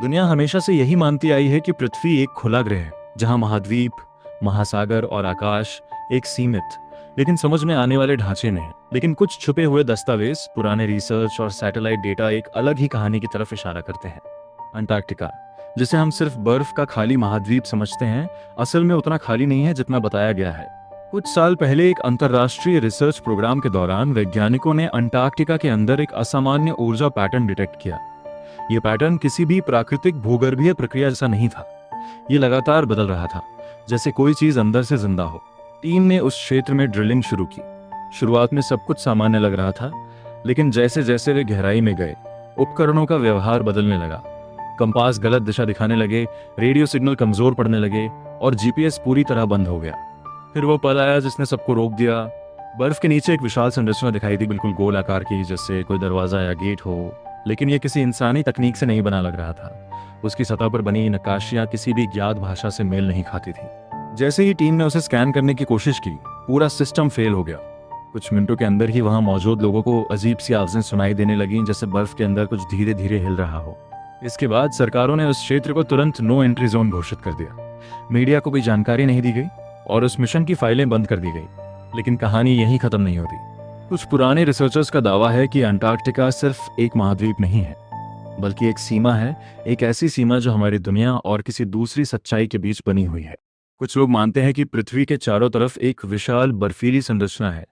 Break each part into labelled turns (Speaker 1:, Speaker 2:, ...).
Speaker 1: दुनिया हमेशा से यही मानती आई है कि पृथ्वी एक खुला ग्रह है, जहां महाद्वीप, महासागर और आकाश एक सीमित लेकिन समझ में आने वाले ढांचे में है। लेकिन कुछ छुपे हुए दस्तावेज, पुराने रिसर्च और सैटेलाइट डेटा एक अलग ही कहानी की तरफ इशारा करते हैं। अंटार्कटिका, जिसे हम सिर्फ बर्फ का खाली महाद्वीप समझते हैं, असल में उतना खाली नहीं है जितना बताया गया है। कुछ साल पहले एक अंतर्राष्ट्रीय रिसर्च प्रोग्राम के दौरान वैज्ञानिकों ने अंटार्कटिका के अंदर एक असामान्य ऊर्जा पैटर्न डिटेक्ट किया। ये पैटर्न किसी भी प्राकृतिक भूगर्भीय प्रक्रिया जैसा नहीं था। ये लगातार बदल रहा था, जैसे कोई चीज अंदर से जिंदा हो। टीम ने उस क्षेत्र में ड्रिलिंग शुरू की। शुरुआत में सब कुछ सामान्य लग रहा था, लेकिन जैसे जैसे वे गहराई में गए, उपकरणों का व्यवहार बदलने लगा। कंपास गलत दिशा दिखाने लगे, रेडियो सिग्नल कमजोर पड़ने लगे और जीपीएस पूरी तरह बंद हो गया। फिर वो पल आया जिसने सबको रोक दिया। बर्फ के नीचे एक विशाल संरचना दिखाई दी, बिल्कुल गोल आकार की, जैसे कोई दरवाजा या गेट हो। लेकिन यह किसी इंसानी तकनीक से नहीं बना लग रहा था। उसकी सतह पर बनी नक्काशियां किसी भी ज्ञात भाषा से मेल नहीं खाती थी। जैसे ही टीम ने उसे स्कैन करने की कोशिश की, पूरा सिस्टम फेल हो गया। कुछ मिनटों के अंदर ही वहां मौजूद लोगों को अजीब सी आवाजें सुनाई देने लगीं, जैसे बर्फ के अंदर कुछ धीरे धीरे हिल रहा हो। इसके बाद सरकारों ने उस क्षेत्र को तुरंत नो एंट्री जोन घोषित कर दिया। मीडिया को कोई जानकारी नहीं दी गई और उस मिशन की फाइलें बंद कर दी गई। लेकिन कहानी यहीं खत्म नहीं होती। कुछ पुराने रिसर्चर्स का दावा है कि अंटार्कटिका सिर्फ एक महाद्वीप नहीं है, बल्कि एक सीमा है, एक ऐसी सीमा जो हमारी दुनिया और किसी दूसरी सच्चाई के बीच बनी हुई है। कुछ लोग मानते हैं कि पृथ्वी के चारों तरफ एक विशाल बर्फीली संरचना है,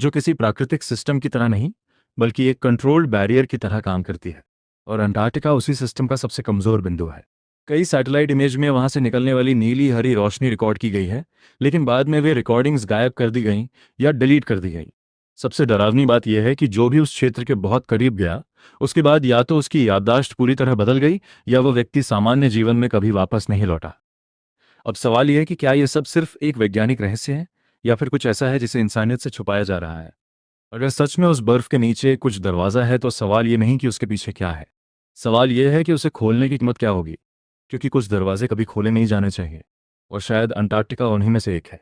Speaker 1: जो किसी प्राकृतिक सिस्टम की तरह नहीं, बल्कि एक कंट्रोल्ड बैरियर की तरह काम करती है। और अंटार्कटिका उसी सिस्टम का सबसे कमजोर बिंदु है। कई सैटेलाइट इमेज में वहां से निकलने वाली नीली हरी रोशनी रिकॉर्ड की गई है, लेकिन बाद में वे रिकॉर्डिंग्स गायब कर दी गई या डिलीट कर दी गई। सबसे डरावनी बात यह है कि जो भी उस क्षेत्र के बहुत करीब गया, उसके बाद या तो उसकी याददाश्त पूरी तरह बदल गई या वह व्यक्ति सामान्य जीवन में कभी वापस नहीं लौटा। अब सवाल यह है कि क्या यह सब सिर्फ एक वैज्ञानिक रहस्य है या फिर कुछ ऐसा है जिसे इंसानियत से छुपाया जा रहा है। अगर सच में उस बर्फ के नीचे कुछ दरवाजा है, तो सवाल ये नहीं कि उसके पीछे क्या है। सवाल यह है कि उसे खोलने की कीमत क्या होगी, क्योंकि कुछ दरवाजे कभी खोले नहीं जाने चाहिए, और शायद अंटार्कटिका उन्हीं में से एक है।